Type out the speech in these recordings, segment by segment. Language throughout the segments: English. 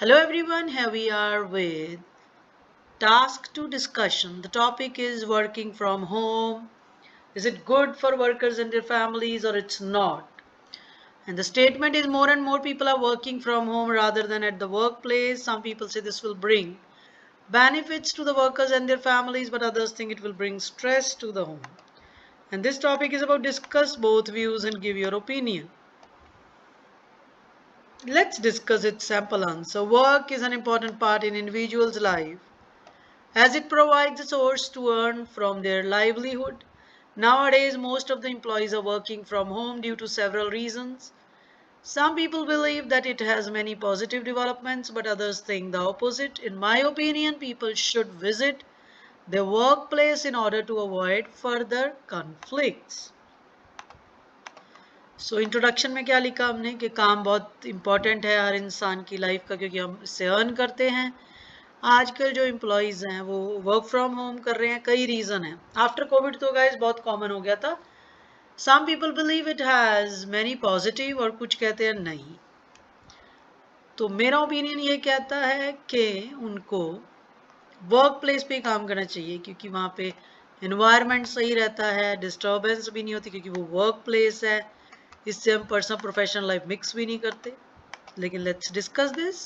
Hello everyone, here we are with task 2 discussion. The topic is working from home. Is it good for workers and their families or it's not? And the statement is more and more people are working from home rather than at the workplace. Some people say this will bring benefits to the workers and their families, but others think it will bring stress to the home. And this topic is about discuss both views and give your opinion. Let's discuss its sample answer. Work is an important part in individual's life as it provides a source to earn from their livelihood. Nowadays, most of the employees are working from home due to several reasons. Some people believe that it has many positive developments, but others think the opposite. In my opinion, people should visit their workplace in order to avoid further conflicts. Introduction में क्या लिखा हमने कि काम बहुत important है हर इंसान की लाइफ का, क्योंकि हम इससे अर्न करते हैं। आजकल जो एम्प्लॉयज़ हैं वो वर्क फ्रॉम होम कर रहे हैं, कई रीज़न है। आफ्टर कोविड तो गाइस बहुत कॉमन हो गया था। Some people believe it has many positive और कुछ कहते हैं नहीं। तो मेरा ओपिनियन ये कहता है कि उनको वर्क प्लेस पे काम करना चाहिए, क्योंकि वहाँ पे इन्वायरमेंट सही रहता है, डिस्टर्बेंस भी नहीं होती, क्योंकि वो वर्क प्लेस है। इससे हम पर्सनल प्रोफेशनल लाइफ मिक्स भी नहीं करते। लेकिन let's discuss this.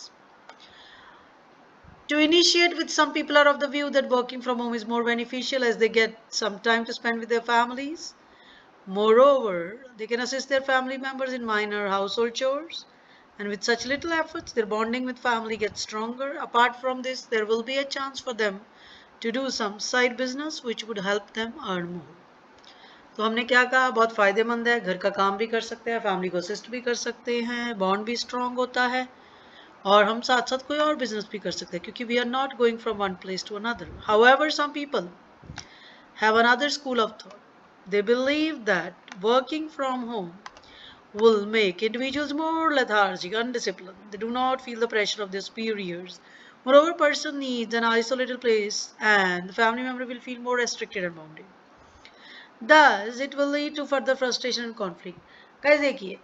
To initiate with, some people are of the view that working from home is more beneficial as they get some time to spend with their families. Moreover, they can assist their family members in minor household chores, and with such little efforts, their bonding with family gets stronger. Apart from this, there will be a chance for them to do some side business which would help them earn more. तो हमने क्या कहा, बहुत फ़ायदेमंद है, घर का काम भी कर सकते हैं, फैमिली को असिस्ट भी कर सकते हैं, बॉन्ड भी स्ट्रॉन्ग होता है, और हम साथ साथ कोई और बिजनेस भी कर सकते हैं, क्योंकि we are not going from one place to another. However, some people have another school of thought. They believe that working from home will make individuals more lethargic, undisciplined. They do not feel the pressure of their superiors. Moreover, person needs an isolated place and the family member will feel more restricted and bounded. Thus, it will lead to further frustration and conflict. guys देखिए,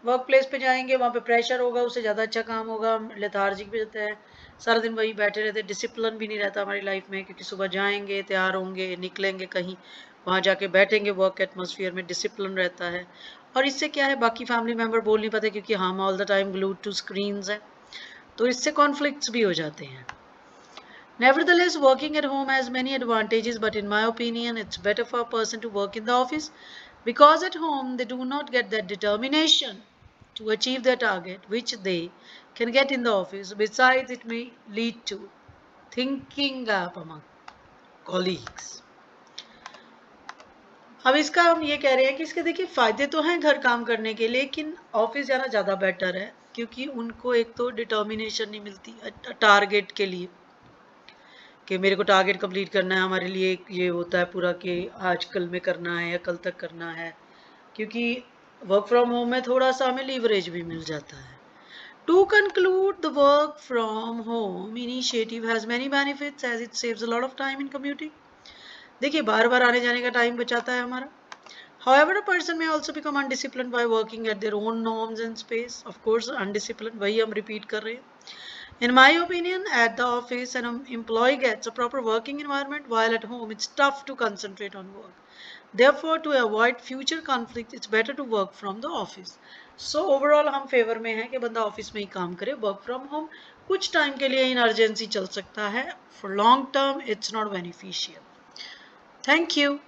work place पे जाएंगे, वहाँ पे pressure होगा, उससे ज़्यादा अच्छा काम होगा, हम लेथार्जिक भी रहते हैं, सारा दिन वही बैठे रहते हैं, डिसिप्लिन भी नहीं रहता हमारी लाइफ में, क्योंकि सुबह जाएंगे, तैयार होंगे, निकलेंगे कहीं, वहाँ जाके बैठेंगे, वर्क एटमोसफियर में डिसिप्लिन रहता है। और इससे क्या है, बाकी फैमिली मेम्बर बोल नहीं पाते, क्योंकि हम all the time glued to screens हैं, तो इससे कॉन्फ्लिक्ट्स भी हो जाते हैं। Nevertheless, working at home has many advantages, but in my opinion, it's better for a person to work in the office, because at home they do not get that determination to achieve their target which they can get in the office. Besides, it may lead to thinking gap among colleagues. अब इसका हम ये कह रहे हैं कि इसके देखिए फ़ायदे तो हैं घर काम करने के, लेकिन ऑफिस जाना ज़्यादा बेटर है, क्योंकि उनको एक तो डिटर्मिनेशन नहीं मिलती टारगेट के लिए, कि मेरे को टारगेट कंप्लीट करना है। हमारे लिए ये होता है पूरा कि आज कल में करना है या कल तक करना है, क्योंकि वर्क फ्रॉम होम में थोड़ा सा हमें लीवरेज भी मिल जाता है। To conclude, the work from home initiative has many benefits as it saves a lot of time in commuting. देखिए, बार बार आने जाने का टाइम बचाता है हमारा। However, a person may also become undisciplined by working at their own norms and space. Of course, undisciplined, वही हम repeat कर रहे हैं। In my opinion, at the office, an employee gets a proper working environment, while at home, it's tough to concentrate on work. Therefore, to avoid future conflict, it's better to work from the office. So, overall, हम favour में हैं कि बंदा office में ही काम करे, work from home कुछ time के लिए इमरजेंसी चल सकता है, for long term, it's not beneficial. Thank you.